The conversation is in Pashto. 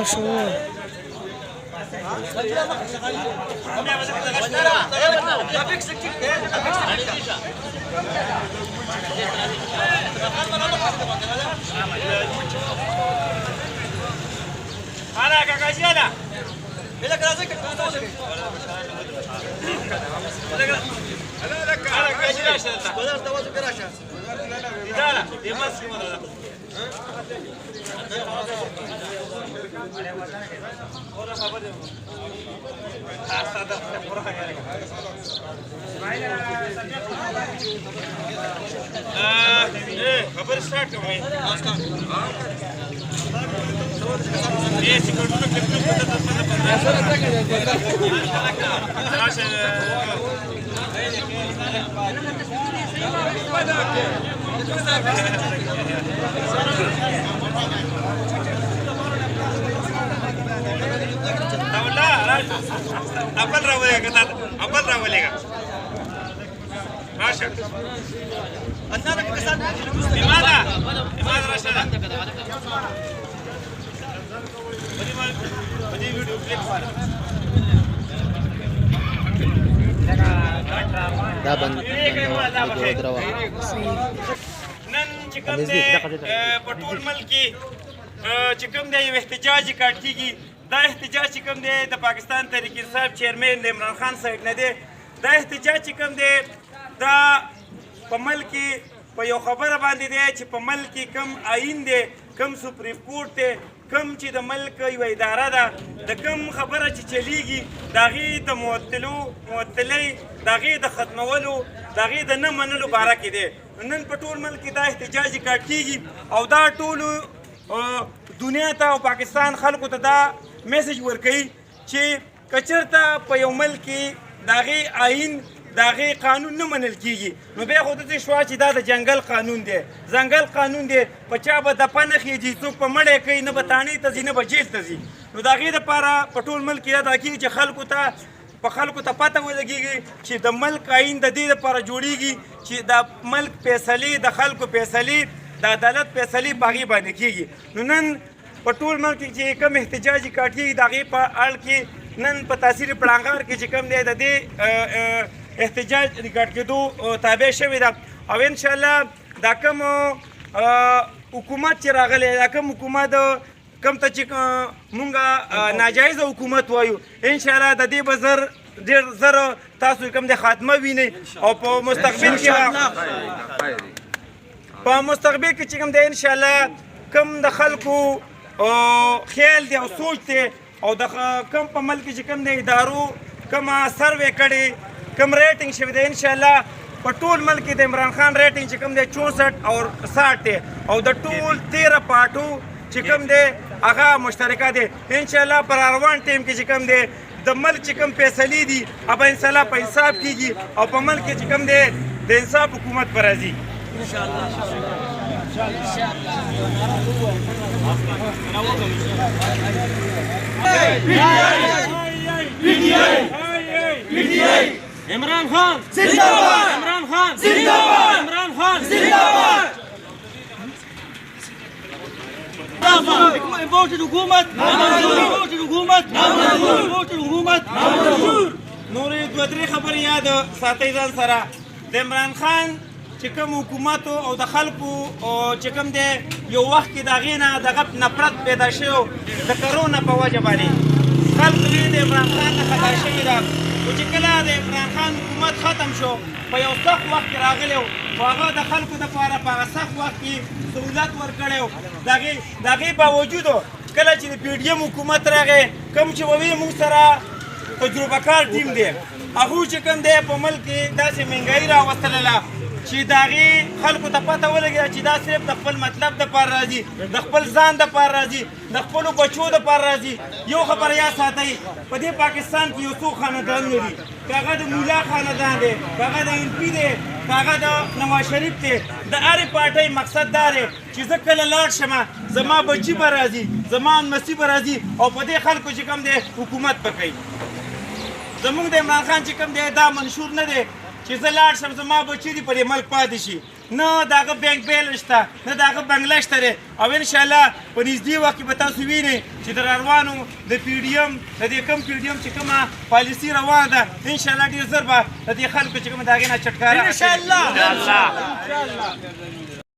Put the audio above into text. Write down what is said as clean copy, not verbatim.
شعور انا كاكاجي انا لك راسك انا كاجي راشد بدل توازن براشا لا لا دي ماسك ولا خبر ستارت کوي ये सिक्योरिटी को क्लिक करते तो ऐसा लगता है अपन रावलेगा راشد أثناء كسر لماذا راشد بدي فيديو كليب دا بند دروا نن چې کوم دی په ټول ملک کې چې کوم دی یو احتجاجي کاټ کېږي دا احتجاج چې کوم دی د پاکستان تحریک انصاف چیرمین د عمران خان صاحب نه دی دا احتجاج چې کوم دی دا په ملک کې په یو خبره باندې دی چې په ملک کې کم آئین دی کم سپریم کورټ دی کم چې د ملک یو اداره ده د کم خبره چې چلیږي د هغې د معطلۍ د هغې د ختمولو د هغې د نه منلو باره کې دی نن په ټول ملک کې دا احتجاجي کاټ کېږي او دا ټولو دنیا ته او پاکستان خلکو ته دا میسج ورکوي چې که چېرته په یو ملک کې د هغې آئین د هغې قانون نه منل کېږي نو بیا خو داسې شوه چې دا د جنګل قانون دی ځنګل قانون دی په چا به دپه نه خېږي څوک په مړی کوي نه به تاڼۍ ته ځي نه به جیل ته ځي نو د هغې دپاره په ټول ملک کې دا کېږي چې خلکو ته پته ولګېږي چې د ملک آئین د دې دپاره جوړېږي چې د ملک فیصلې د خلکو فیصلې د عدالت فیصلې په هغې باندې کېږي نو نن په ټول ملک کې چې کوم احتجاجي کاټ کېږي د هغې په اړ کې نن په تاثیر پړانګار کې چې کوم دی د دې احتجاج ریکارډ کېدو تابع شوې ده او انشاءالله دا کوم حکومت چې راغلی دا کوم حکومت کوم ته چې مونږ ناجایزه حکومت وایو انشاءالله د دې به ډېر زر تاسو کوم د خاتمه وینئ او په مستقبل کې چې کوم دی انشاءالله کوم د خلکو خیال دی او سوچ دی او د کوم په ملک چې کوم د ادارو کومه سروې کړې کم ریټینګ شوی دی انشاءالله په ټول ملک کې د عمران خان ریټینګ چې کوم دی 64 او 60 دی او د ټول 13 پارټو چې کوم دی هغه مشترکه دی انشاءالله پر روان ټیم کې چې کوم دی د ملک چې کوم فیصلې دي هغه انشاءالله په انصاف کېږي او په ملک کې چې کوم دی د انصاف حکومت به راځي عمران خان زنده‌باد عمران خان زنده‌باد عمران خان زنده‌باد ووت الحكومة ووت الحكومة ووت الحكومة نورې دوه درې خبرې یاد ساتئ ځان سره د عمران خان چې کوم حکومت او د خلکو چې کوم دی یو وخت کې د هغې نه دغه نفرت پیدا شوی د کرونا په وجه باندې خلک یې د عمران خان نه خطا شوي ده خو چې کله د عمران خان حکومت ختم شو په یو سخت وخت کې راغلی و خو هغه د خلکو دپاره په هغه سخت وخت کې سهولت ورکړی و د هغې باوجود کله چې د پی ډي ایم حکومت راغی کوم چې ووی موږ سره تجربه کار ټیم دی هغوی چې کوم دی په ملک کې داسې مهنګایي راوستلله چې د هغې خلکو ته پته ولګېده چې دا صرف د خپل مطلب دپاره راځي د خپل ځان دپاره راځي د خپلو بچو دپاره راځي یو خبره یاد ساتئ په دې پاکستان کې یو څو خاندانونه دي که هغه د مولا خاندان دی که هغه د MP دی که هغه د نواز شریف دی د هرې پارټۍ مقصد دا دی چې زه کله لاړ شمه زما بچي به راځي زما لمسي به راځي او په دې خلکو چې کوم دی حکومت به کوي زمونږ د عمران خان چې کوم دی دا منشور نه دی چې زه لاړ شم زما بچي دي په دې ملک پاتې شي نه د هغه بینک بیلنس شته نه د هغه بنګله شته دی او انشاءالله په نږدې وخت کې به تاسو وینئ چې د راروانو د پی ډي ایم د دې کم پی ډي ایم چې کومه پالیسي روانه ده انشاءالله ډېر ژر به د دې خلکو چې کومه د هغې نه چټکاره انشاءالله